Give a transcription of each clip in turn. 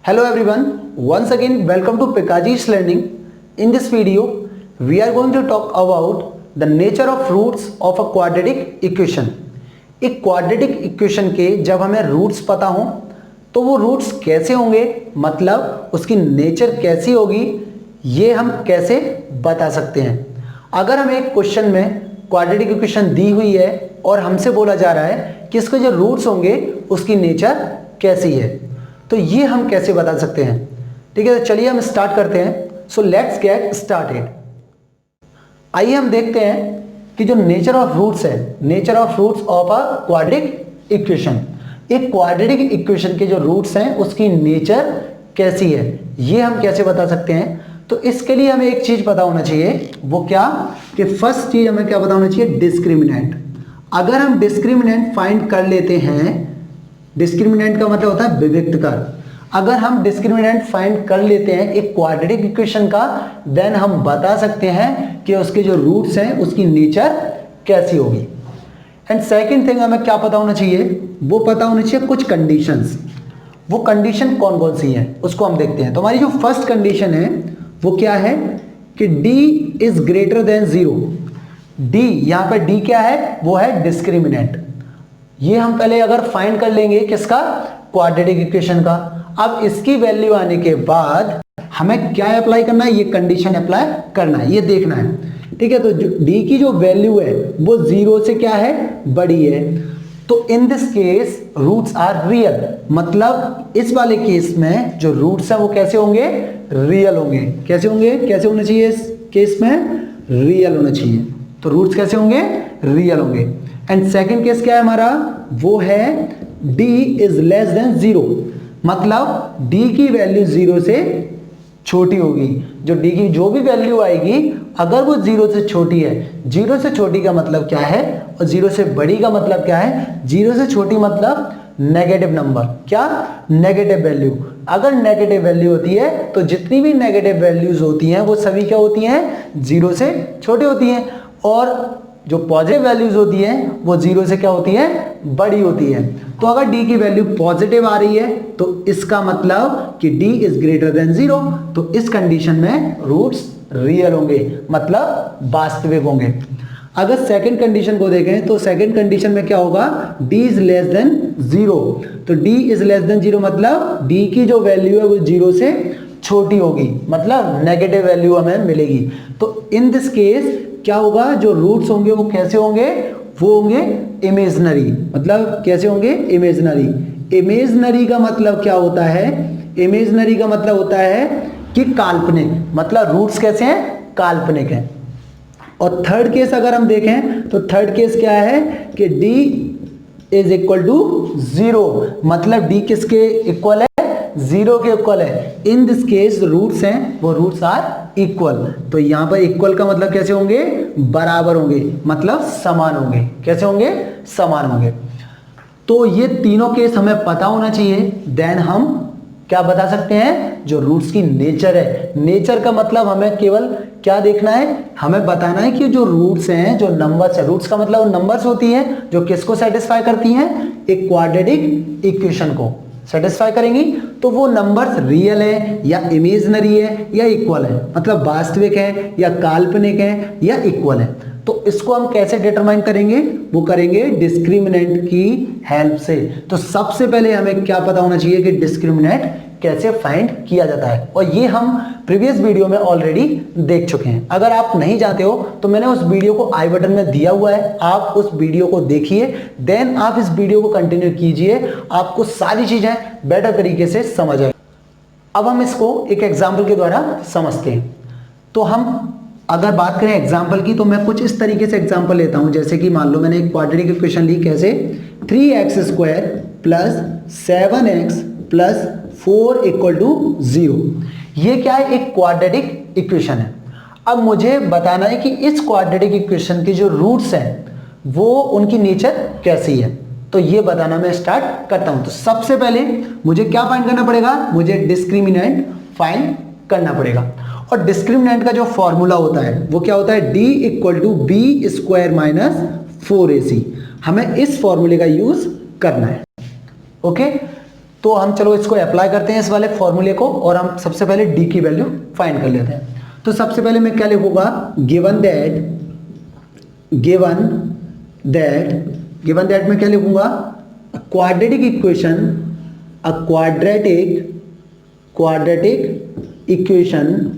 Hello everyone, once again welcome to Pikaji's Learning. In this video, we are going to talk about the nature of roots of a quadratic equation. एक quadratic equation के जब हमें roots पता हो तो वो roots कैसे होंगे, मतलब उसकी nature कैसी होगी, ये हम कैसे बता सकते हैं. अगर हमें एक क्वेश्चन में quadratic equation दी हुई है और हमसे बोला जा रहा है कि इसके जो रूट्स होंगे उसकी नेचर कैसी है, तो ये हम कैसे बता सकते हैं. ठीक है, तो चलिए हम स्टार्ट करते हैं. So let's get started. आइए हम देखते हैं कि जो नेचर ऑफ रूट्स है, nature of roots of a quadratic equation, एक क्वाड्रेटिक इक्वेशन के जो रूट्स हैं उसकी नेचर कैसी है, ये हम कैसे बता सकते हैं. तो इसके लिए हमें एक चीज पता होना चाहिए. वो क्या कि फर्स्ट चीज हमें क्या पता होना चाहिए, डिस्क्रिमिनेंट. अगर हम डिस्क्रिमिनेंट फाइंड कर लेते हैं, डिस्क्रिमिनेंट का मतलब होता है विविक्त कर. अगर हम डिस्क्रिमिनेंट फाइंड कर लेते हैं एक क्वाड्रेटिक इक्वेशन का, देन हम बता सकते हैं कि उसके जो रूट्स हैं उसकी नेचर कैसी होगी. एंड सेकंड थिंग हमें क्या पता होना चाहिए, वो पता होना चाहिए कुछ कंडीशंस. वो कंडीशन कौन कौन सी हैं उसको हम देखते हैं. तो हमारी जो फर्स्ट कंडीशन है वो क्या है कि d is greater than 0. d, यहां पर d क्या है, वो है डिस्क्रिमिनेंट. ये हम पहले अगर फाइंड कर लेंगे किसका, क्वाड्रेटिक इक्वेशन का. अब इसकी वैल्यू आने के बाद हमें क्या अप्लाई करना है, ये कंडीशन अप्लाई करना है, ये देखना है. ठीक है, तो d की जो वैल्यू है वो 0 से क्या है, बड़ी है. तो in this case roots are real, मतलब इस वाले केस में जो रूट्स हैं वो कैसे होंगे, रियल होंगे. कैसे होंगे, कैसे होना चाहिए इस केस में, रियल होना चाहिए. तो रूट्स कैसे होंगे, रियल होंगे. एंड सेकेंड केस क्या है हमारा, वो है d इज लेस देन 0, मतलब d की वैल्यू 0 से छोटी होगी. जो d की जो भी वैल्यू आएगी अगर वो 0 से छोटी है, 0 से छोटी का मतलब क्या है और 0 से बड़ी का मतलब क्या है. 0 से छोटी मतलब नेगेटिव नंबर, क्या, नेगेटिव वैल्यू. अगर नेगेटिव वैल्यू होती है तो जितनी भी नेगेटिव वैल्यूज होती हैं वो सभी क्या होती हैं, 0 से छोटी होती हैं. और जो पॉजिटिव वैल्यूज होती हैं वो 0 से क्या होती है, बड़ी होती है. तो अगर d की वैल्यू पॉजिटिव आ रही है तो इसका मतलब कि d इज ग्रेटर देन 0, तो इस कंडीशन में रूट्स रियल होंगे, मतलब वास्तविक होंगे. अगर सेकंड कंडीशन को देखें तो सेकंड कंडीशन में क्या होगा, d इज लेस देन 0. तो d इज लेस देन 0 मतलब d की जो वैल्यू है वो 0 से छोटी होगी, मतलब नेगेटिव वैल्यू हमें मिलेगी. तो इन दिस केस क्या होगा, जो रूट्स होंगे वो कैसे होंगे, वो होंगे इमेजनरी. मतलब कैसे होंगे, इमेजनरी. इमेजनरी का मतलब क्या होता है, इमेजनरी का मतलब होता है कि काल्पनिक, मतलब रूट्स कैसे हैं, काल्पनिक हैं. और थर्ड केस अगर हम देखें तो थर्ड केस क्या है कि d इज इक्वल टू 0, मतलब d किसके इक्वल है, 0 के इक्वल है. इन दिस केस रूट्स हैं वो रूट्स आर इक्वल. तो यहां पर इक्वल का मतलब कैसे होंगे, बराबर होंगे, मतलब समान होंगे. कैसे होंगे, समान होंगे. तो ये तीनों केस हमें पता होना चाहिए, देन हम क्या बता सकते हैं, जो रूट्स की नेचर है. नेचर का मतलब हमें केवल क्या देखना है, हमें बताना है कि जो रूट्स हैं, जो नंबर्स है, रूट्स का मतलब नंबर्स होती हैं जो किसको सेटिस्फाई करती हैं, एक क्वाड्रेटिक इक्वेशन को सेटिस्फाई करेंगी. तो वो नंबर्स रियल है या इमेजनरी है या इक्वल है, मतलब वास्तविक है या काल्पनिक है या इक्वल है. तो इसको हम कैसे डिटरमाइन करेंगे, वो करेंगे डिस्क्रिमिनेंट की हेल्प से. तो सबसे पहले हमें क्या पता होना चाहिए कि डिस्क्रिमिनेंट कैसे फाइंड किया जाता है, और ये हम प्रीवियस वीडियो में ऑलरेडी देख चुके हैं. अगर आप नहीं जानते हो तो मैंने उस वीडियो को आई बटन में दिया हुआ है, आप उस वीडियो को देखिए, देन आप इस वीडियो को कंटिन्यू कीजिए, आपको सारी चीजें बेटर तरीके से समझ आए. अब हम इसको एक एग्जाम्पल के द्वारा समझते हैं. तो हम अगर बात करें एग्जाम्पल की, तो मैं कुछ इस तरीके से एग्जाम्पल लेता हूं. जैसे कि मान लो मैंने एक क्वाड्रेटिक इक्वेशन ली, कैसे, 3x² plus 7x plus 4 equal to 0. ये क्या है, एक क्वाड्रेटिक इक्वेशन है. अब मुझे बताना है कि इस क्वाड्रेटिक इक्वेशन के जो रूट्स हैं वो उनकी नेचर कैसी है. तो ये बताना मैं स्टार्ट करता हूं. तो सबसे पहले मुझे क्या फाइंड करना पड़ेगा, मुझे डिस्क्रिमिनेंट फाइंड करना पड़ेगा. और डिस्क्रिमिनेंट का जो फॉर्मूला होता है वो क्या होता है, d equal to b square minus 4ac. हमें इस फॉर्मूले का यूज करना है. ओके, तो हम चलो इसको अप्लाई करते हैं इस वाले फॉर्मूले को, और हम सबसे पहले डी की वैल्यू फाइंड कर लेते हैं। तो सबसे पहले मैं क्या लिखूंगा, गिवन दैट में क्या लिखूंगा, क्वाड्रेटिक इक्वेशन, अ क्वाड्रेटिक इक्वेशन,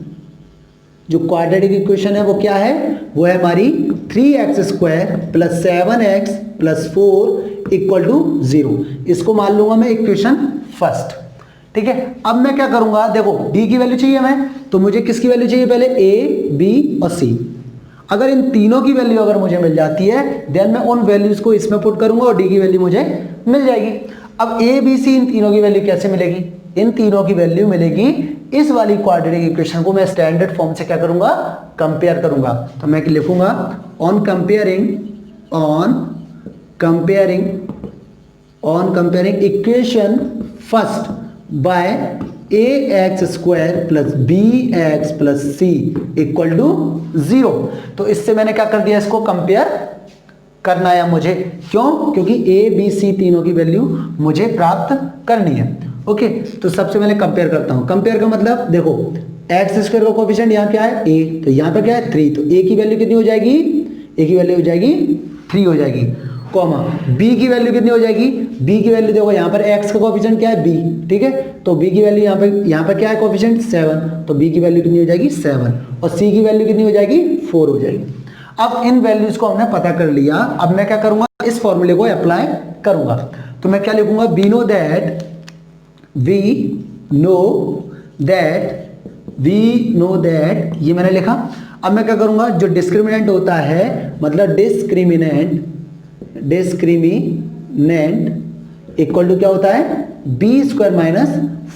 जो क्वाड्रेटिक इक्वेशन है वो क्या है, वो है हमारी 3x² + 7x + 4 = 0। इसको मान लूंगा मैं इक्वेशन फर्स्ट। ठीक है, अब मैं क्या करूंगा, देखो d की वैल्यू चाहिए मैं, तो मुझे किसकी वैल्यू चाहिए, पहले a, b और c। अगर इन तीनों की वैल्यू अगर मुझे मिल जाती है, देन मैं उन वैल्यूज को इसमें पुट करूंगा और d की वैल्यू मुझे मिल जाएगी। अब a, b, c इन तीनों की वैल्यू कैसे मिलेगी, इन तीनों की वैल्यू मिलेगी इस वाली क्वाड्रेटिक इक्वेशन को मैं स्टैंडर्ड फॉर्म से क्या करूंगा, कंपेयर करूंगा। तो मैं लिखूंगा on comparing equation first by ax² + bx + c = 0। तो इससे मैंने क्या कर दिया, इसको कंपेयर करना है मुझे, क्यों, क्योंकि a, b, c तीनों की वैल्यू मुझे प्राप्त करनी है। ओके, तो सबसे पहले कंपेयर करता हूं। कंपेयर का मतलब देखो, x² का कोएफिशिएंट यहाँ क्या है, a, तो यहाँ पे क्या है 3, तो a की वैल्यू कितनी हो जाएगी, a की वैल्यू हो जाएगी 3 हो जाएगी, कॉमा b की वैल्यू कितनी हो जाएगी, b की वैल्यू देखो यहाँ पर x का कोएफिशिएंट क्या है, b, ठीक है, तो b की वैल्यू यहाँ पर क्या है कोएफिशिएंट 7, तो b की वैल्यू कितनी हो जाएगी 7, और c की वैल्यू कितनी हो जाएगी 4 हो जाएगी। अब इन वैल्यूज को हमने पता कर लिया, अब मैं क्या करूंगा, इस फॉर्मूले को अप्लाई करूंगा। तो मैं क्या लिखूंगा, वी नो दैट, ये मैंने लिखा। अब मैं क्या करूंगा, जो डिस्क्रिमिनेंट होता है, मतलब डिस्क्रिमिनेंट इक्वल टू क्या होता है, b² -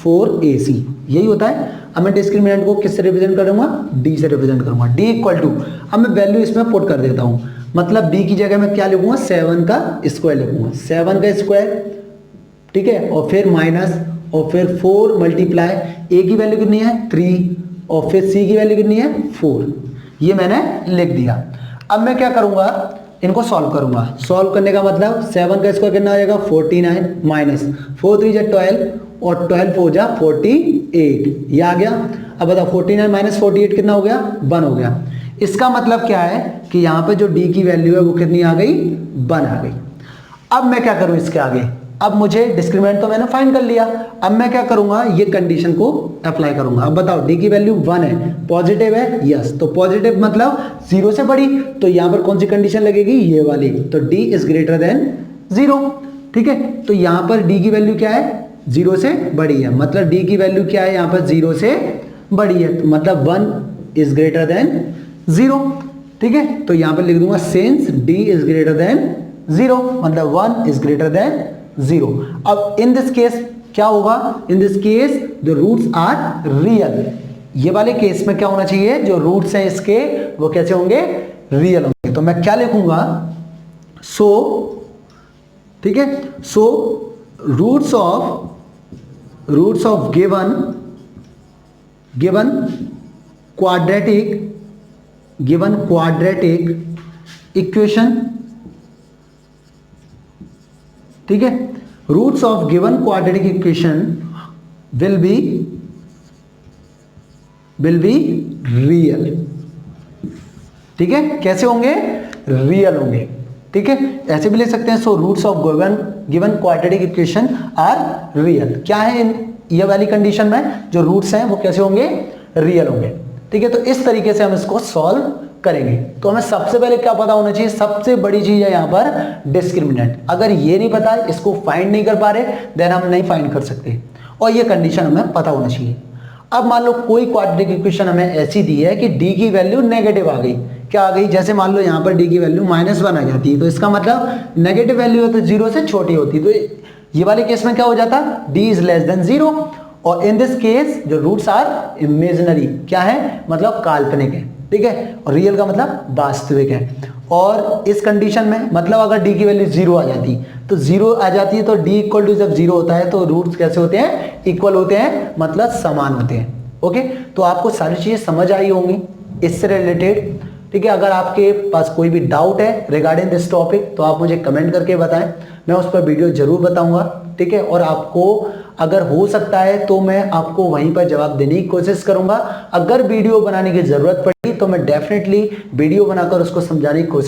4ac, यही होता है। अब मैं डिस्क्रिमिनेंट को किससे रिप्रेजेंट करूंगा, d से रिप्रेजेंट करूंगा, d इक्वल टू, अब मैं वैल्यू इसमें पुट कर देता हूं, मतलब b की जगह मैं क्या लिखूंगा, 7 का स्क्वायर लिखूंगा, 7 का स्क्वायर, ठीक है, और फिर माइनस, और फिर 4 मल्टीप्लाई, a की वैल्यू कितनी है 3, और फिर c की वैल्यू कितनी है 4, ये मैंने लिख दिया। अब मैं क्या करूंगा, इनको सॉल्व करूंगा। सॉल्व करने का मतलब 7 का स्क्वायर कितना आ जाएगा 49, माइनस 4 3 = 12, और 12 4 = 48, ये आ गया। अब बताओ 49 - 48 कितना हो गया, 1 हो गया। इसका मतलब क्या है कि यहाँ पे जो d की वैल्यू है वो कितनी आ गई, 1 आ गई। अब मैं क्या करूं इसके आगे, अब मुझे डिस्क्रिमिनेंट तो मैंने फाइंड कर लिया, अब मैं क्या करूंगा, ये कंडीशन को अप्लाई करूंगा। अब बताओ d की वैल्यू 1 है, पॉजिटिव है, यस, तो पॉजिटिव मतलब 0 से बड़ी, तो यहां पर कौन सी कंडीशन लगेगी, ये वाली, तो d इज ग्रेटर देन 0, ठीक है। तो यहां पर d की वैल्यू क्या है, 0 से बड़ी है, मतलब d की वैल्यू क्या है, यहां पर 0 से बड़ी है, तो मतलब 1 इज ग्रेटर देन 0, ठीक है। तो यहां पर लिख दूंगा since d is greater than 0, मतलब 1 इज ग्रेटर देन 0। अब इन दिस केस क्या होगा, in this case the roots are real, ये वाले केस में क्या होना चाहिए, जो रूट्स हैं इसके वो कैसे होंगे, रियल होंगे। तो मैं क्या लिखूंगा, सो, ठीक है, so roots of given quadratic equation, ठीक है, roots of given quadratic equation will be real, ठीक है, कैसे होंगे, रियल होंगे, ठीक है, ऐसे भी ले सकते हैं। So roots of given quadratic equation are real, क्या है ये वाली कंडीशन में जो रूट्स हैं वो कैसे होंगे, रियल होंगे, ठीक है। तो इस तरीके से हम इसको सॉल्व करेंगे। तो हमें सबसे पहले क्या पता होना चाहिए, सबसे बड़ी चीज है यहाँ पर डिस्क्रिमिनेंट। अगर ये नहीं पता है, इसको फाइंड नहीं कर पा रहे, देन हम नहीं फाइंड कर सकते, और ये कंडीशन हमें पता होना चाहिए। अब मान लो कोई क्वाड्रेटिक इक्वेशन हमें ऐसी दी है कि d की वैल्यू नेगेटिव आ गई, क्या आ गई, जैसे मान लो यहाँ पर d की वैल्यू -1 आ जाती है, तो इसका मतलब नेगेटिव वैल्यू है तो 0 से छोटी होती, तो ये वाले केस में क्या हो जाता, d इज लेस देन 0, और इन दिस केस जो रूट्स आर इमेजिनरी, क्या है, मतलब काल्पनिक है, ठीक है, और रियल का मतलब वास्तविक है। और इस कंडीशन में मतलब अगर d की वैल्यू 0 आ जाती, तो 0 आ जाती है, तो d इक्वल टू जब 0 होता है तो रूट्स कैसे होते हैं, इक्वल होते हैं, मतलब समान होते हैं। ओके, तो आपको सारी चीजें समझ आई होंगी इससे रिलेटेड, ठीक है। अगर आपके पास कोई भी डाउट है रिगार्डिंग दिस टॉपिक तो आप मुझे कमेंट करके बताएं, मैं उस पर वीडियो जरूर बताऊंगा, ठीक है। और आपको अगर हो सकता है तो मैं आपको वहीं पर जवाब देने की कोशिश करूंगा। अगर वीडियो बनाने की जरूरत पड़ी तो मैं डेफिनेटली वीडियो बनाकर उसको समझाने की कोशिश